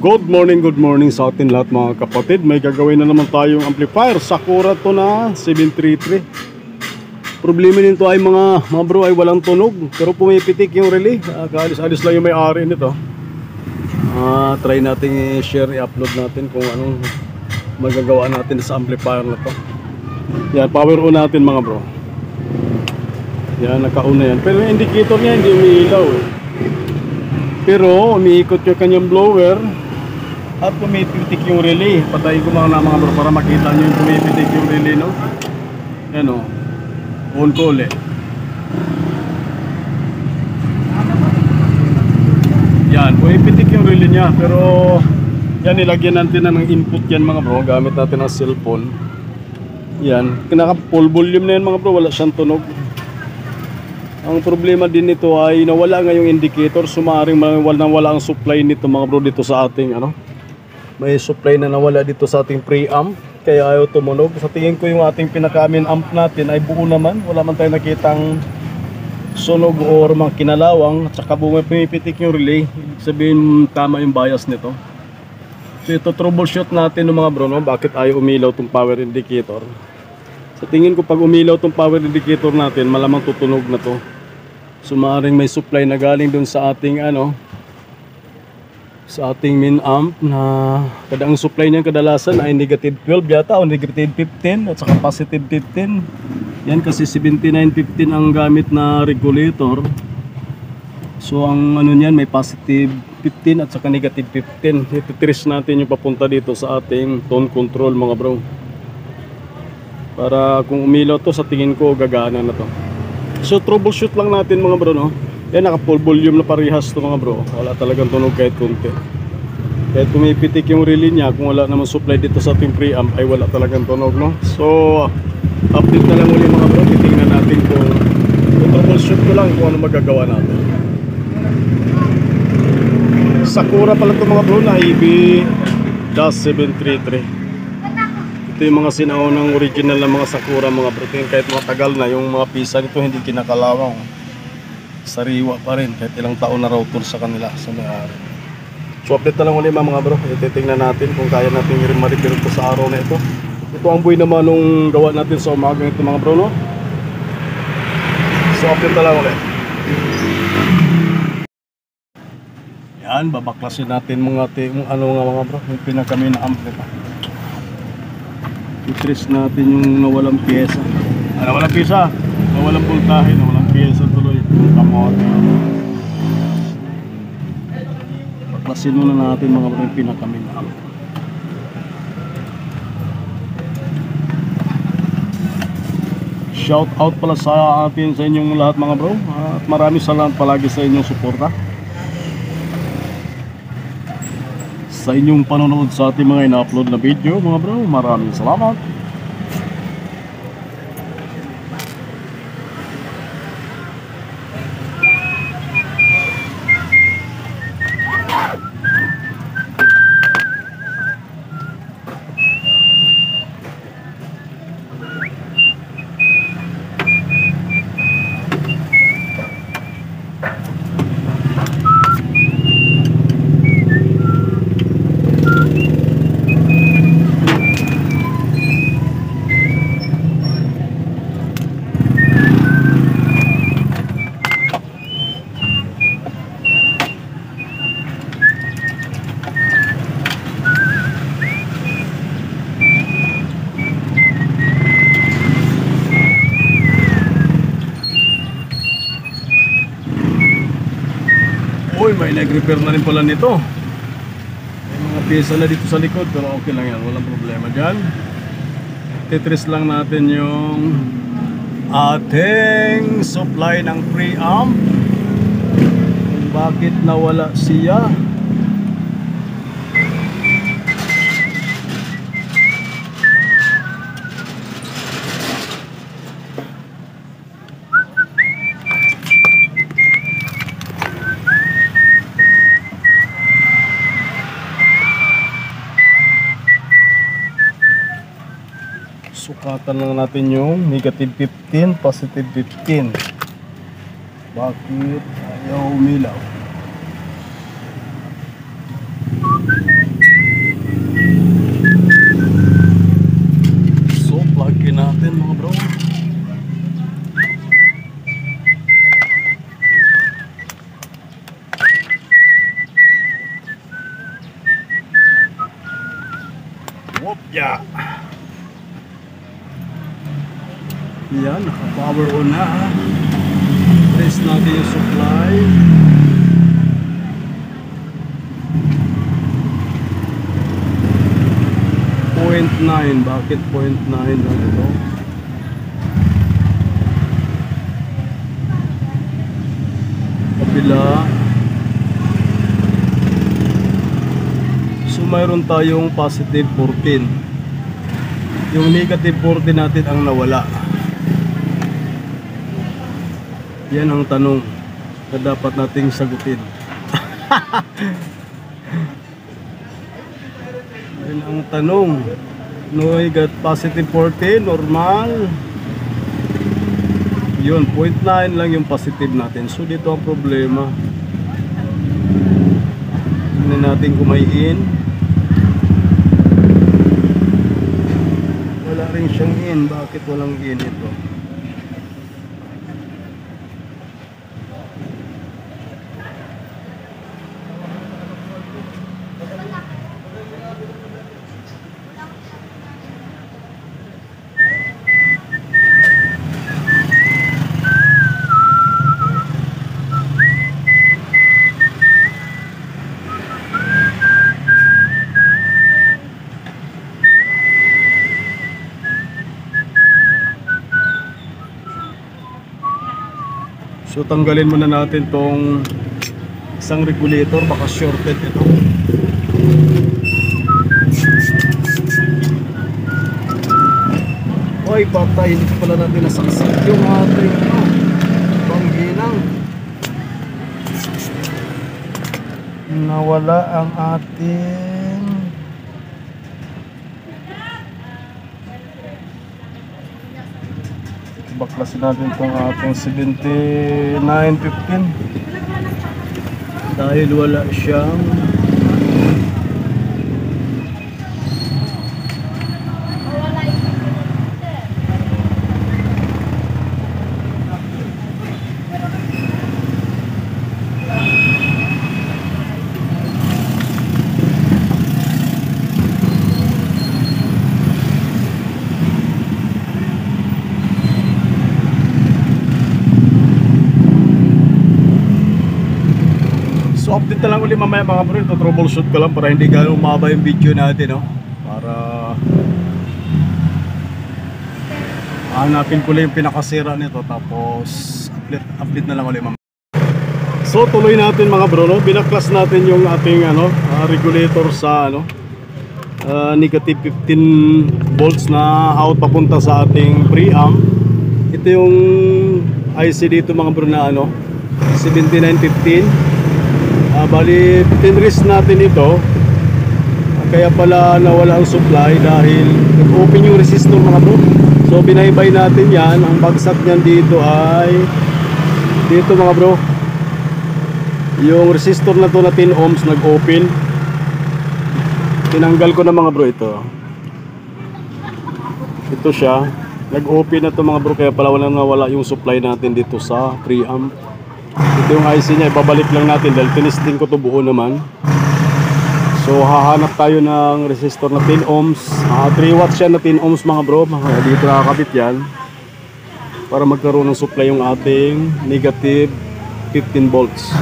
Good morning sa atin lahat mga kapatid. May gagawin na naman tayong amplifier. Sakura to na 733. Problema nito ay mga bro ay walang tunog, pero pumipitik yung relay. Kaalis-alis lang yung may-ari nito. Try natin i-share, i-upload natin kung anong magagawa natin sa amplifier na to. Yan, power on natin mga bro. Yan, naka-on na yan. Pero yung indicator niya hindi umiilaw eh. Pero umiikot yung kanyang blower at pumipitik yung relay. Patayin ko mga bro para makita nyo yung pumipitik yung relay, no? Yan o, on ko ulit. Yan, pumipitik yung relay niya. Pero yan, nilagyan natin na ng input yan mga bro. Gamit natin ang cellphone. Yan, kinaka full volume na yan mga bro. Wala siyang tunog. Ang problema din nito ay nawala nga yung indicator. Sumaring wala ang supply nito mga bro dito sa ating may supply na nawala dito sa ating preamp, kaya ayaw tumunog. Sa tingin ko yung ating pinaka-main amp natin ay buo naman. Wala man tayo nakitang sunog o mga kinalawang. At saka pumipitik yung relay. Ibig sabihin tama yung bias nito. So ito troubleshoot natin mga bro, no? Bakit ayaw umilaw itong power indicator. Sa tingin ko pag umilaw itong power indicator natin, malamang tutunog na to. So maaaring may supply na galing dun sa ating sa ating main amp na ang supply niyan kadalasan ay negative 12 yata o negative 15 at saka positive 15. Yan kasi 7915 ang gamit na regulator. So ang niyan may positive 15 at saka negative 15. Ititrace natin yung papunta dito sa ating tone control mga bro. Para kung umilaw to, sa tingin ko gagana na to. So troubleshoot lang natin mga bro, no? Yan, naka full volume na parehas to mga bro. Wala talagang tunog kahit konti. Kahit tumipitik yung relay niya, kung wala naman supply dito sa ating preamp ay wala talagang tunog, no? So update na lang ulit mga bro. Titingnan natin kung troubleshoot ko lang kung ano magagawa natin. Sakura pala to mga bro na EB-733. Ito yung mga sinaunang original na mga Sakura mga bro. Kahit matagal na yung mga pisa nito hindi kinakalawang. Sariwa pa rin kahit ilang taon na router sa kanila sa may-ari. So update na lang ulit mga bro. Ititingnan natin kung kaya natin i-repair ito sa araw na ito. Ito ang buhay naman nung gawa natin sa umagang ito mga bro, no? So update na lang ulit. Yan, babaklasin natin mga mga bro, yung pinakami na amplifier. I-trace natin yung nawalang pyesa. Nawalang pyesa, nawalang voltahe, nawalang pyesa tuloy. Kamote. Baklasin muna natin mga bro yung pinakami na amp. Shout out pala sa atin sa inyong lahat mga bro. At maraming salamat palagi sa inyong suporta. Sa inyong panonood sa ating mga ina-upload na video mga bro, maraming salamat. Uy, may nag-repair na rin pala nito. May mga pyesa na dito sa likod, pero okay lang yan, walang problema dyan. Titrace lang natin yung ating supply ng preamp, kung bakit nawala siya. Sukatan lang natin yung negative 15, positive 15. Bakit ayaw umilaw? Yeah. Yan, naka-power on na. Test natin yung supply. .9. Bakit 0.9 lang ito? Kabila. So mayroon tayong positive 14. Yung negative 14 natin ang nawala. Yan ang tanong na dapat nating sagutin. Yan ang tanong. No, I got positive 14, normal. Yun, 0.9 lang yung positive natin. So dito ang problema. Hindi natin kumain. Wala rin siyang in. Bakit walang in ito? So tanggalin muna natin tong isang regulator, baka shorted ito. Oy, patay, hindi pala natin nasaksak yung ating pangginang. Nawala ang ating baklasin natin itong ating 7915 dahil wala siyang update na lang ulit mamaya mga bro. Ito troubleshoot ko lang para hindi gano'ng umaba yung video natin, no? Para hanapin ko lang yung pinakasira nito, tapos update na lang ulit mamaya. So tuloy natin mga bro, no? Binaklas natin yung ating regulator sa negative 15 volts na out papunta sa ating preamp. Ito yung IC dito mga bro na 7915. Bali 15 wrist natin ito, kaya pala nawala ang supply dahil nag-open yung resistor mga bro. So binaybay natin yan. Ang bagsak niyan dito ay dito mga bro, yung resistor na to na 10 ohms nag-open. Tinanggal ko na mga bro ito siya, nag-open na to mga bro, kaya pala nawala yung supply natin dito sa preamp. Ito yung IC niya, ibabalik lang natin dahil tinisting ko to buo naman. So hahanap tayo ng resistor na 10 ohms, 3 watts siya na 10 ohms mga bro. Dito nakakabit yan para magkaroon ng supply yung ating negative 15 volts.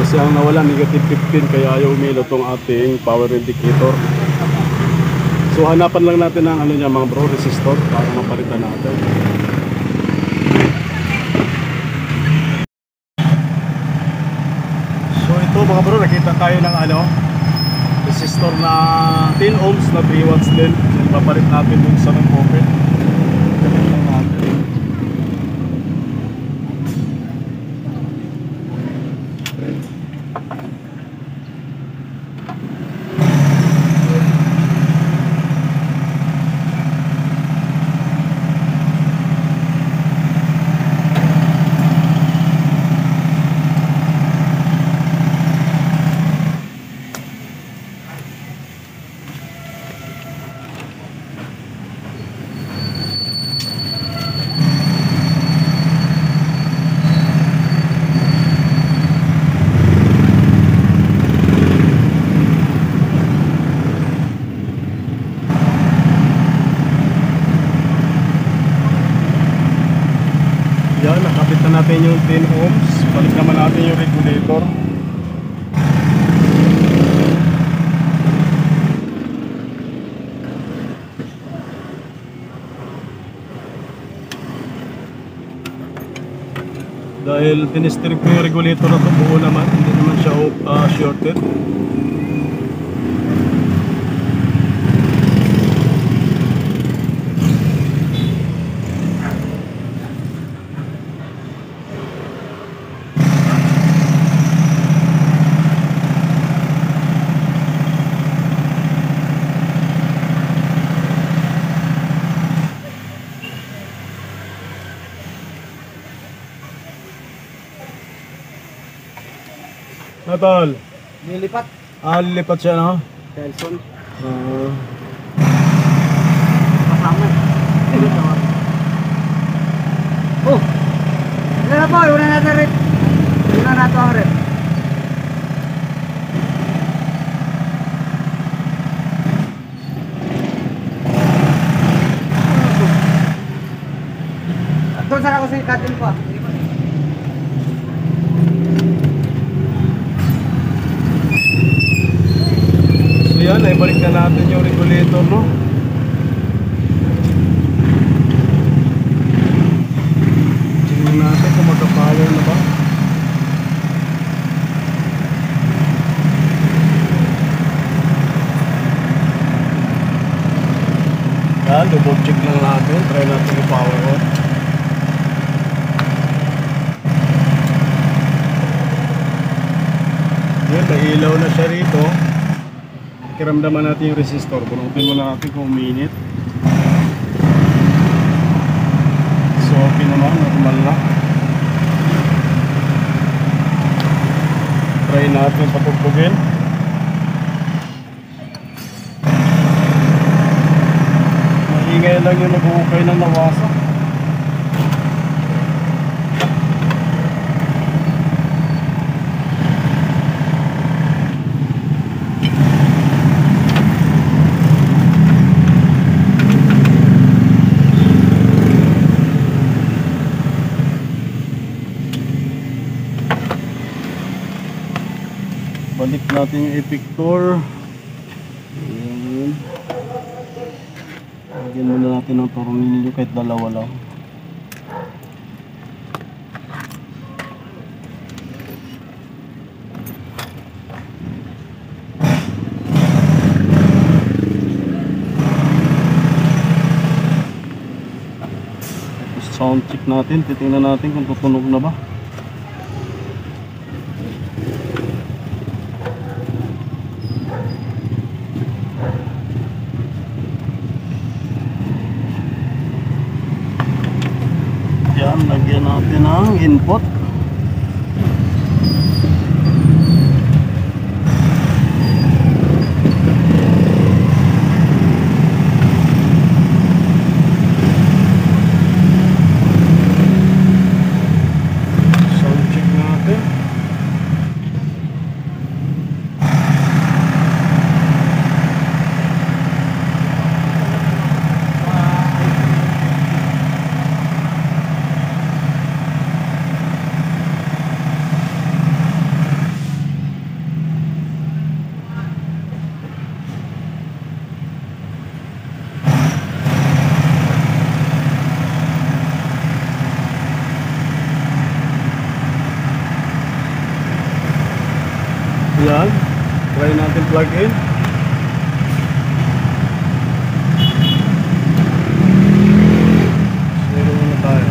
Kasi ang nawala negative 15, kaya ayaw umilo tong ating power indicator. So hanapan lang natin ng niya mga bro, resistor, para mapalitan natin. So mga bro, nakita tayo ng resistor na 10 ohms na 3 watts din. Ipapalit natin dun sa nag-open. Ganun lang natin. natin yung 10 ohms. Balik naman natin yung regulator. Dahil tinestering ko yung regulator na ito, buo naman, hindi naman siya shorted. Natol, Nilipat. lilipat siya, no? Telson. Uh, Kasama. Oh! Wala na po, wala na natin rin. Wala na ito ang rin. Doon sana ako sa ikatin pa. so yan, ibalik na natin yung regulator, no? Tingnan natin kung magka-power na ba. Yan, double check lang natin. Try natin yung power on. Yan, may ilaw na siya rito. Kiramdaman natin yung resistor. Bunutin muna natin kung uminit. So okay naman, normal na. Try natin patugtugin. Maingay lang yung nag-uukay ng nawasa. Balik natin yung epictor. Ayan. Lagyan muna natin ng tornilyo kahit dalawa lang. Tapos sound check natin. Titingnan natin kung tutunog na ba. Yan, lagyan natin ng input. Sound check natin. Yan, try natin plug in. Zero muna tayo.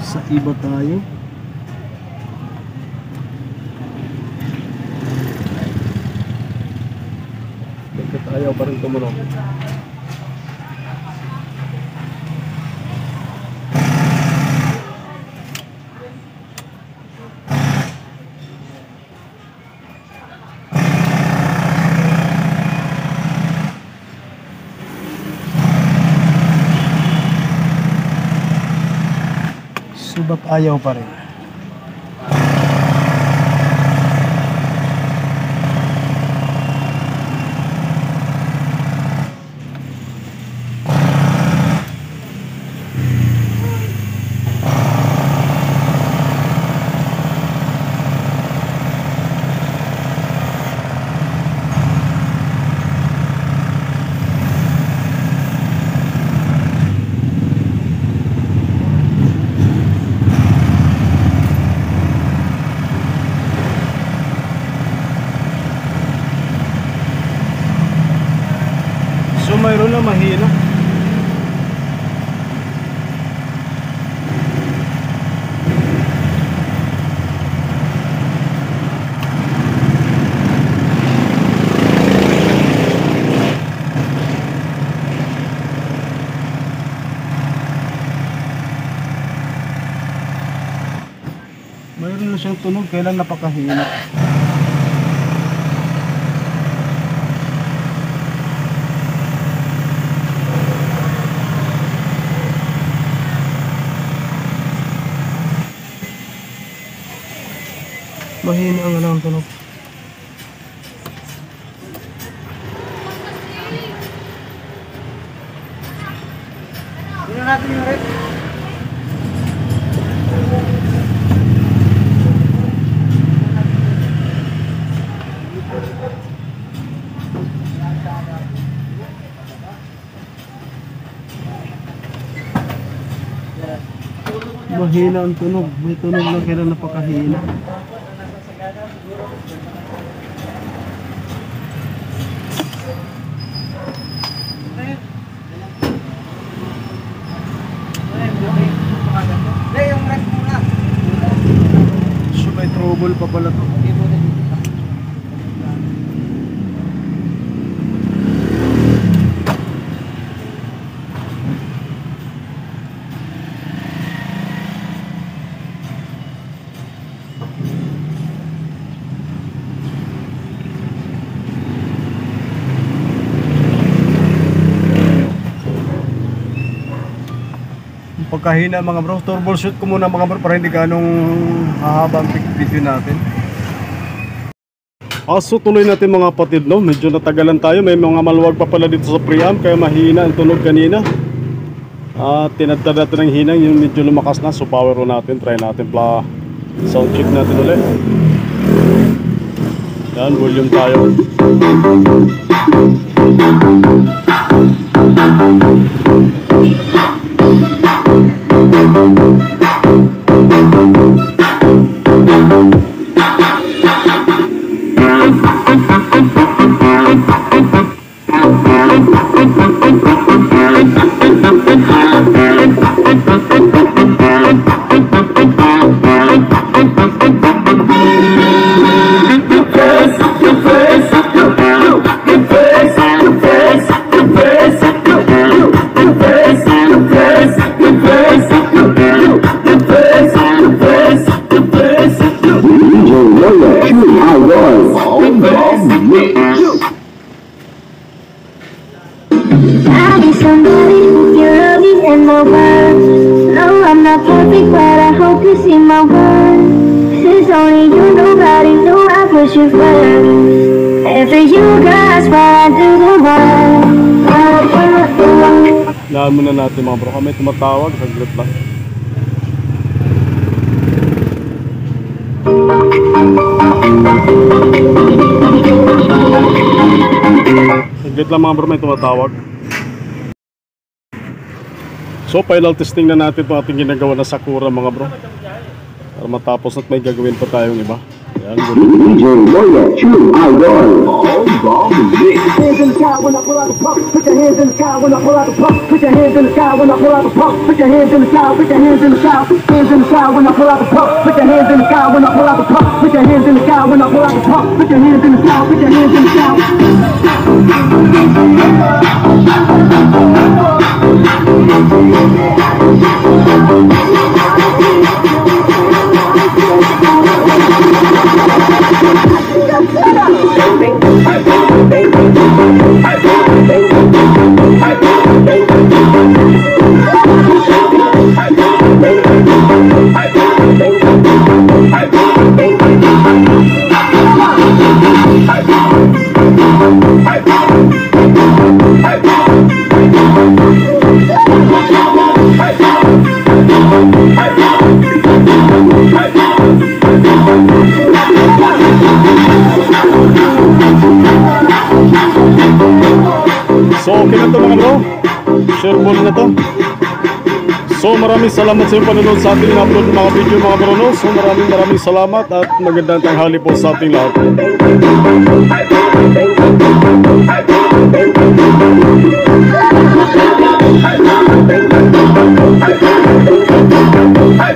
Sa iba tayo. Ayaw pa rin tumunog. So ba't ayaw pa rin? mayroon na mahina. Mayroon na siyang tunog, kailan napakahina. Mahina ang tunog. Tingnan natin yung rep. Mahina ang tunog. May tunog lang kailan napakahina. Hindi, yung rep muna. So may trouble pa pala to. Pagkahina mga bro, troubleshoot ko muna mga bro para hindi ganong hahaba ang video natin. So tuloy natin mga kapatid, no? Medyo natagalan tayo, may mga maluwag pa pala dito sa preamp kaya mahina ang tunog kanina. Tinadtad natin ng hinang, yung medyo lumakas na, so power on natin, try natin sound check natin ulit. Yan, volume tayo. I'll be somebody you're loving in the world. No, I'm not perfect, but I hope you see my worth. Since only you, nobody knew I put you first. And for you guys, while I do the work. Lahan muna natin mga bro, kami tumatawag, saglit lang. Saglit lang mga bro, may tumatawag. So final testing na natin itong ating ginagawa na Sakura mga bro, para matapos at may gagawin pa tayong iba. Yan, DJ Loya, true idol. Hands in the sky when I pull out the pump. Put your hands in the sky when I pull out the pump. Put your hands in the sky when I pull out the pump. Put your hands in the sky. Put your hands in the sky. Hands in the sky when I pull out the pump. Put your hands in the sky when I pull out the pump. Put your hands in the sky when I pull out the pump. Put your hands in the sky. Put your hands in the sky. So okay na to mga bro, share ball na to. So maraming salamat sa iyong panonood sa ating upload ng mga video mga bro, no? So maraming salamat at magandang tanghali po sa ating lahat. Hey!